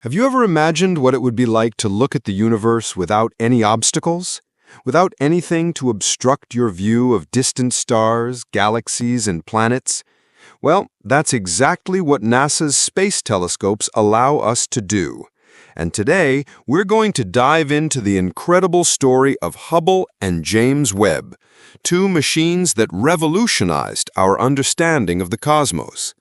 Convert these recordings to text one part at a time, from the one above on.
Have you ever imagined what it would be like to look at the universe without any obstacles? Without anything to obstruct your view of distant stars, galaxies, and planets? Well, that's exactly what NASA's space telescopes allow us to do. And today, we're going to dive into the incredible story of Hubble and James Webb, two machines that revolutionized our understanding of the cosmos.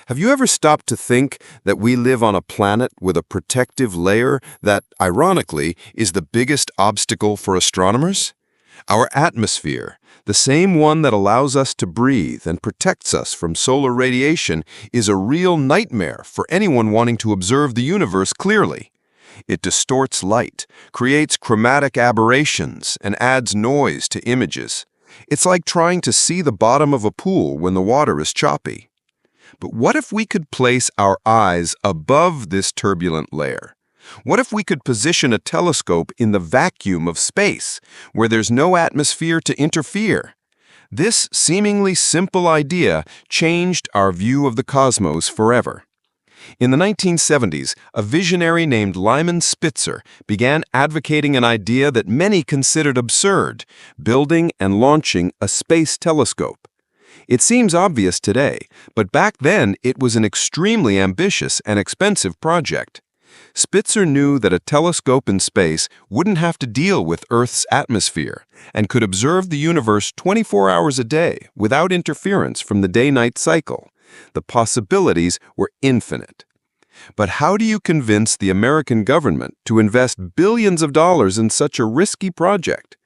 Have you ever stopped to think that we live on a planet with a protective layer that, ironically, is the biggest obstacle for astronomers? Our atmosphere, the same one that allows us to breathe and protects us from solar radiation, is a real nightmare for anyone wanting to observe the universe clearly. It distorts light, creates chromatic aberrations, and adds noise to images. It's like trying to see the bottom of a pool when the water is choppy. But what if we could place our eyes above this turbulent layer? What if we could position a telescope in the vacuum of space, where there's no atmosphere to interfere? This seemingly simple idea changed our view of the cosmos forever. In the 1970s, a visionary named Lyman Spitzer began advocating an idea that many considered absurd: building and launching a space telescope. It seems obvious today, but back then it was an extremely ambitious and expensive project. Spitzer knew that a telescope in space wouldn't have to deal with Earth's atmosphere and could observe the universe 24 hours a day without interference from the day-night cycle. The possibilities were infinite. But how do you convince the American government to invest billions of dollars in such a risky project?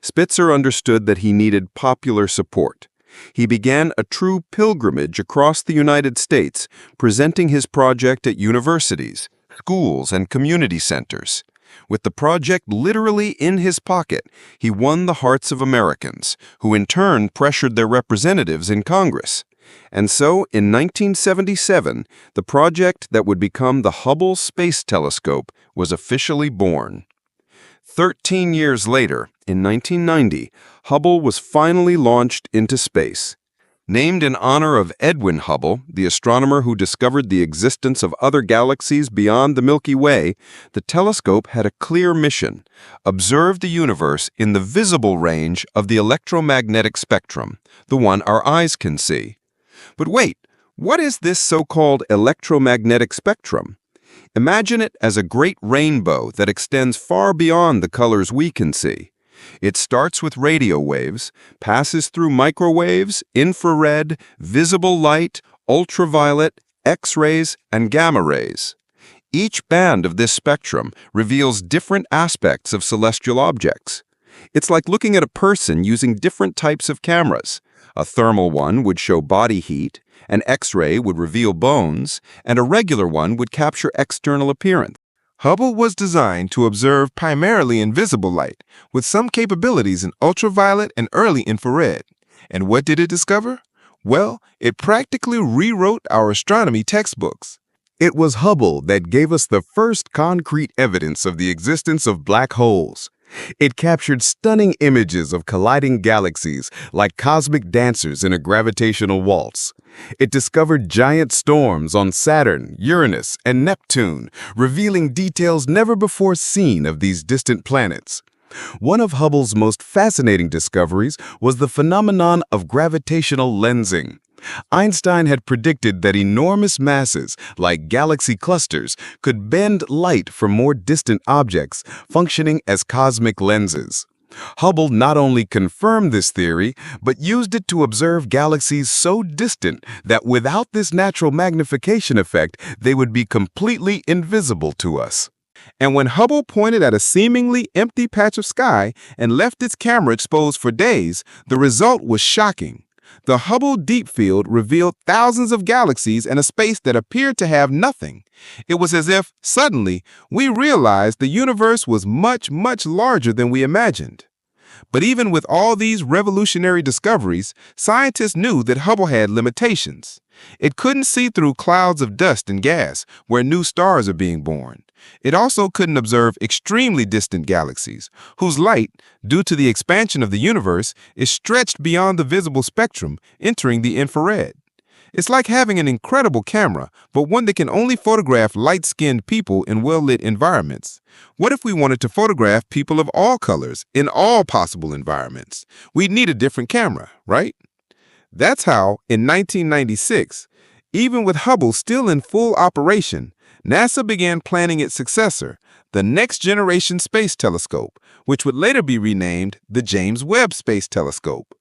Spitzer understood that he needed popular support. He began a true pilgrimage across the United States, presenting his project at universities, schools, and community centers. With the project literally in his pocket, he won the hearts of Americans, who in turn pressured their representatives in Congress. And so, in 1977, the project that would become the Hubble Space Telescope was officially born. 13 years later, in 1990, Hubble was finally launched into space. Named in honor of Edwin Hubble, the astronomer who discovered the existence of other galaxies beyond the Milky Way, the telescope had a clear mission: observe the universe in the visible range of the electromagnetic spectrum, the one our eyes can see. But wait, what is this so-called electromagnetic spectrum? Imagine it as a great rainbow that extends far beyond the colors we can see. It starts with radio waves, passes through microwaves, infrared, visible light, ultraviolet, X-rays, and gamma rays. Each band of this spectrum reveals different aspects of celestial objects. It's like looking at a person using different types of cameras. A thermal one would show body heat, an X-ray would reveal bones, and a regular one would capture external appearance. Hubble was designed to observe primarily in visible light, with some capabilities in ultraviolet and early infrared. And what did it discover? Well, it practically rewrote our astronomy textbooks. It was Hubble that gave us the first concrete evidence of the existence of black holes. It captured stunning images of colliding galaxies like cosmic dancers in a gravitational waltz. It discovered giant storms on Saturn, Uranus, and Neptune, revealing details never before seen of these distant planets. One of Hubble's most fascinating discoveries was the phenomenon of gravitational lensing. Einstein had predicted that enormous masses, like galaxy clusters, could bend light from more distant objects, functioning as cosmic lenses. Hubble not only confirmed this theory, but used it to observe galaxies so distant that without this natural magnification effect, they would be completely invisible to us. And when Hubble pointed at a seemingly empty patch of sky and left its camera exposed for days, the result was shocking. The Hubble Deep Field revealed thousands of galaxies in a space that appeared to have nothing. It was as if, suddenly, we realized the universe was much, much larger than we imagined. But even with all these revolutionary discoveries, scientists knew that Hubble had limitations. It couldn't see through clouds of dust and gas where new stars are being born. It also couldn't observe extremely distant galaxies, whose light, due to the expansion of the universe, is stretched beyond the visible spectrum, entering the infrared. It's like having an incredible camera, but one that can only photograph light-skinned people in well-lit environments. What if we wanted to photograph people of all colors in all possible environments? We'd need a different camera, right? That's how, in 1996, even with Hubble still in full operation, NASA began planning its successor, the Next Generation Space Telescope, which would later be renamed the James Webb Space Telescope.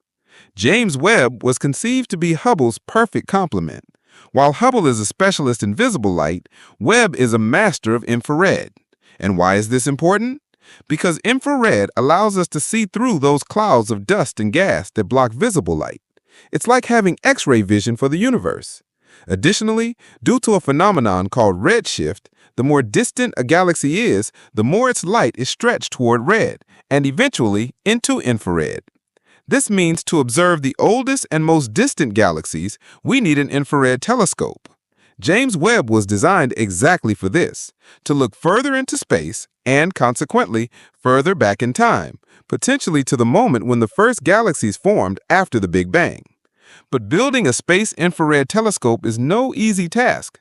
James Webb was conceived to be Hubble's perfect complement. While Hubble is a specialist in visible light, Webb is a master of infrared. And why is this important? Because infrared allows us to see through those clouds of dust and gas that block visible light. It's like having X-ray vision for the universe. Additionally, due to a phenomenon called redshift, the more distant a galaxy is, the more its light is stretched toward red, and eventually into infrared. This means to observe the oldest and most distant galaxies, we need an infrared telescope. James Webb was designed exactly for this, to look further into space and, consequently, further back in time, potentially to the moment when the first galaxies formed after the Big Bang. But building a space infrared telescope is no easy task.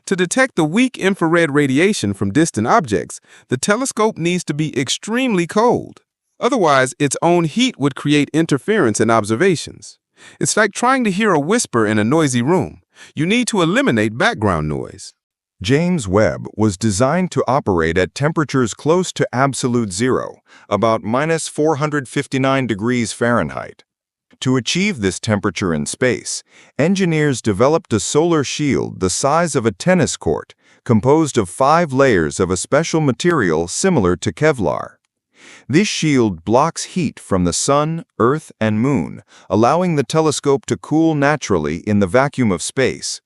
To detect the weak infrared radiation from distant objects, the telescope needs to be extremely cold. Otherwise, its own heat would create interference in observations. It's like trying to hear a whisper in a noisy room. You need to eliminate background noise. James Webb was designed to operate at temperatures close to absolute zero, about minus 459 degrees Fahrenheit. To achieve this temperature in space, engineers developed a solar shield the size of a tennis court, composed of 5 layers of a special material similar to Kevlar. This shield blocks heat from the sun, earth, and moon, allowing the telescope to cool naturally in the vacuum of space.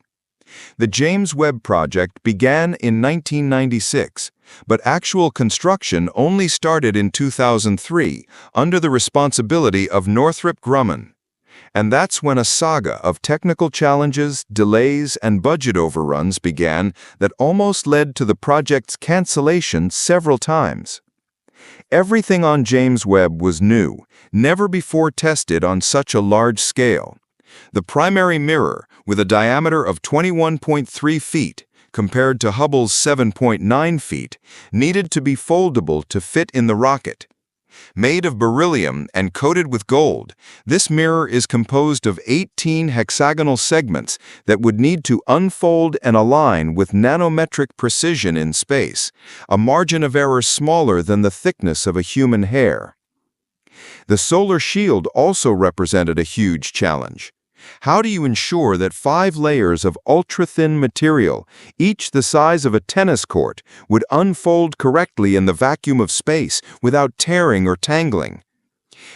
The James Webb project began in 1996, but actual construction only started in 2003 under the responsibility of Northrop Grumman. And that's when a saga of technical challenges, delays, and budget overruns began that almost led to the project's cancellation several times. Everything on James Webb was new, never before tested on such a large scale. The primary mirror, with a diameter of 21.3 feet, compared to Hubble's 7.9 feet, needed to be foldable to fit in the rocket. Made of beryllium and coated with gold, this mirror is composed of 18 hexagonal segments that would need to unfold and align with nanometric precision in space, a margin of error smaller than the thickness of a human hair. The solar shield also represented a huge challenge. How do you ensure that 5 layers of ultra-thin material, each the size of a tennis court, would unfold correctly in the vacuum of space without tearing or tangling?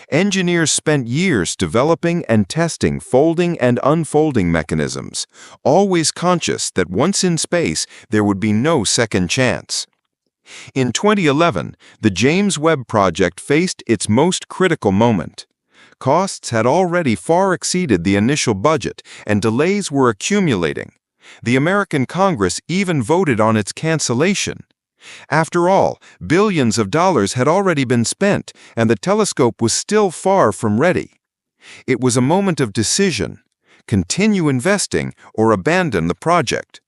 Engineers spent years developing and testing folding and unfolding mechanisms, always conscious that once in space there would be no second chance. In 2011, the James Webb project faced its most critical moment. Costs had already far exceeded the initial budget, and delays were accumulating. The American Congress even voted on its cancellation. After all, billions of dollars had already been spent, and the telescope was still far from ready. It was a moment of decision: continue investing or abandon the project.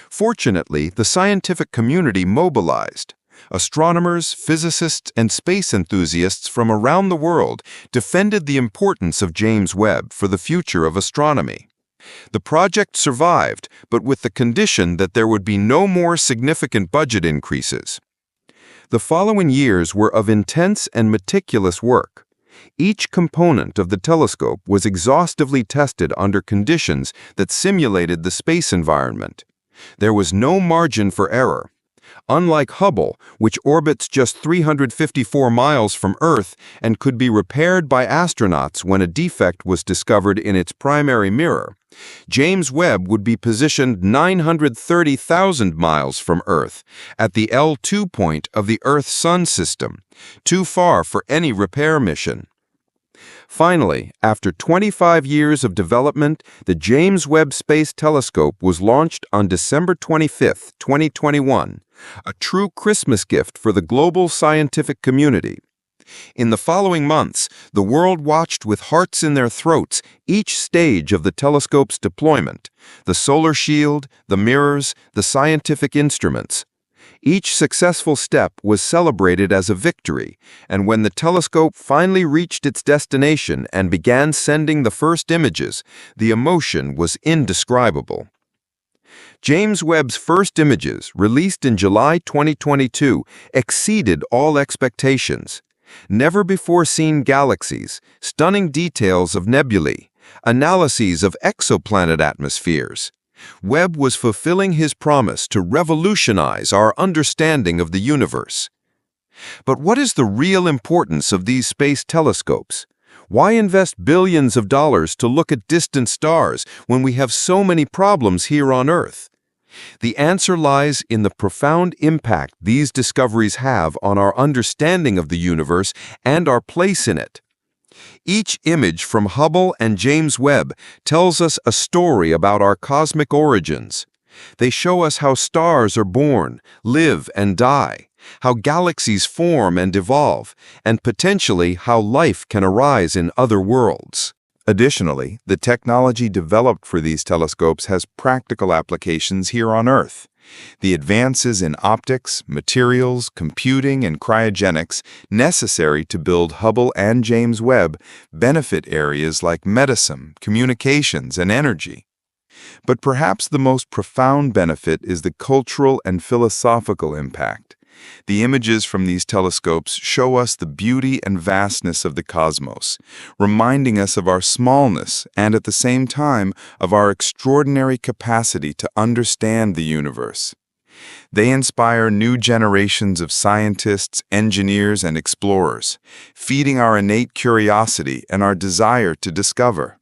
Fortunately, the scientific community mobilized. Astronomers, physicists, and space enthusiasts from around the world defended the importance of James Webb for the future of astronomy. The project survived, but with the condition that there would be no more significant budget increases. The following years were of intense and meticulous work. Each component of the telescope was exhaustively tested under conditions that simulated the space environment. There was no margin for error. Unlike Hubble, which orbits just 354 miles from Earth and could be repaired by astronauts when a defect was discovered in its primary mirror, James Webb would be positioned 930,000 miles from Earth, at the L2 point of the Earth-Sun system, too far for any repair mission. Finally, after 25 years of development, the James Webb Space Telescope was launched on December 25, 2021, a true Christmas gift for the global scientific community. In the following months, the world watched with hearts in their throats each stage of the telescope's deployment: the solar shield, the mirrors, the scientific instruments. Each successful step was celebrated as a victory, and when the telescope finally reached its destination and began sending the first images, the emotion was indescribable. James Webb's first images, released in July 2022, exceeded all expectations. Never-before-seen galaxies, stunning details of nebulae, analyses of exoplanet atmospheres. Webb was fulfilling his promise to revolutionize our understanding of the universe. But what is the real importance of these space telescopes? Why invest billions of dollars to look at distant stars when we have so many problems here on Earth? The answer lies in the profound impact these discoveries have on our understanding of the universe and our place in it. Each image from Hubble and James Webb tells us a story about our cosmic origins. They show us how stars are born, live, and die, how galaxies form and evolve, and potentially how life can arise in other worlds. Additionally, the technology developed for these telescopes has practical applications here on Earth. The advances in optics, materials, computing, and cryogenics necessary to build Hubble and James Webb benefit areas like medicine, communications, and energy. But perhaps the most profound benefit is the cultural and philosophical impact. The images from these telescopes show us the beauty and vastness of the cosmos, reminding us of our smallness and at the same time of our extraordinary capacity to understand the universe. They inspire new generations of scientists, engineers, and explorers, feeding our innate curiosity and our desire to discover.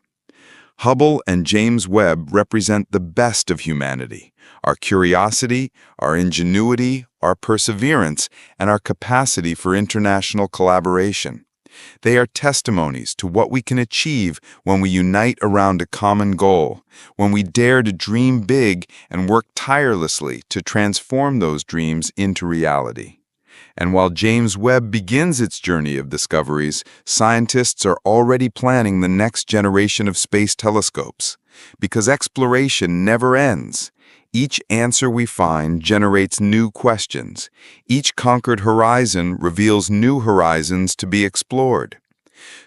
Hubble and James Webb represent the best of humanity: our curiosity, our ingenuity, our perseverance, and our capacity for international collaboration. They are testimonies to what we can achieve when we unite around a common goal, when we dare to dream big and work tirelessly to transform those dreams into reality. And while James Webb begins its journey of discoveries, scientists are already planning the next generation of space telescopes. Because exploration never ends. Each answer we find generates new questions. Each conquered horizon reveals new horizons to be explored.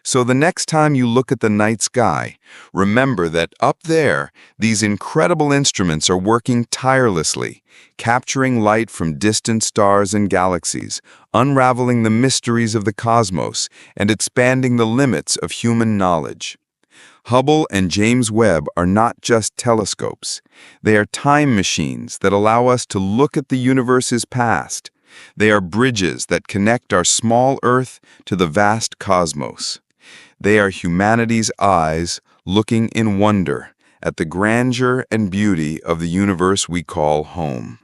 So the next time you look at the night sky, remember that up there, these incredible instruments are working tirelessly, capturing light from distant stars and galaxies, unraveling the mysteries of the cosmos, and expanding the limits of human knowledge. Hubble and James Webb are not just telescopes. They are time machines that allow us to look at the universe's past. They are bridges that connect our small Earth to the vast cosmos. They are humanity's eyes looking in wonder at the grandeur and beauty of the universe we call home.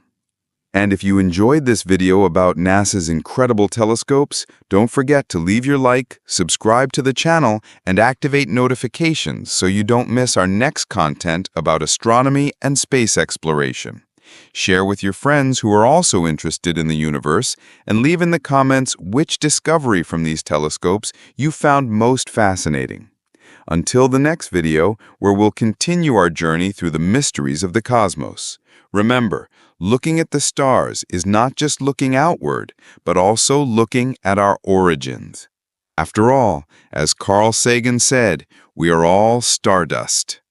And if you enjoyed this video about NASA's incredible telescopes, don't forget to leave your like, subscribe to the channel, and activate notifications so you don't miss our next content about astronomy and space exploration. Share with your friends who are also interested in the universe, and leave in the comments which discovery from these telescopes you found most fascinating. Until the next video, where we'll continue our journey through the mysteries of the cosmos. Remember, looking at the stars is not just looking outward, but also looking at our origins. After all, as Carl Sagan said, we are all stardust.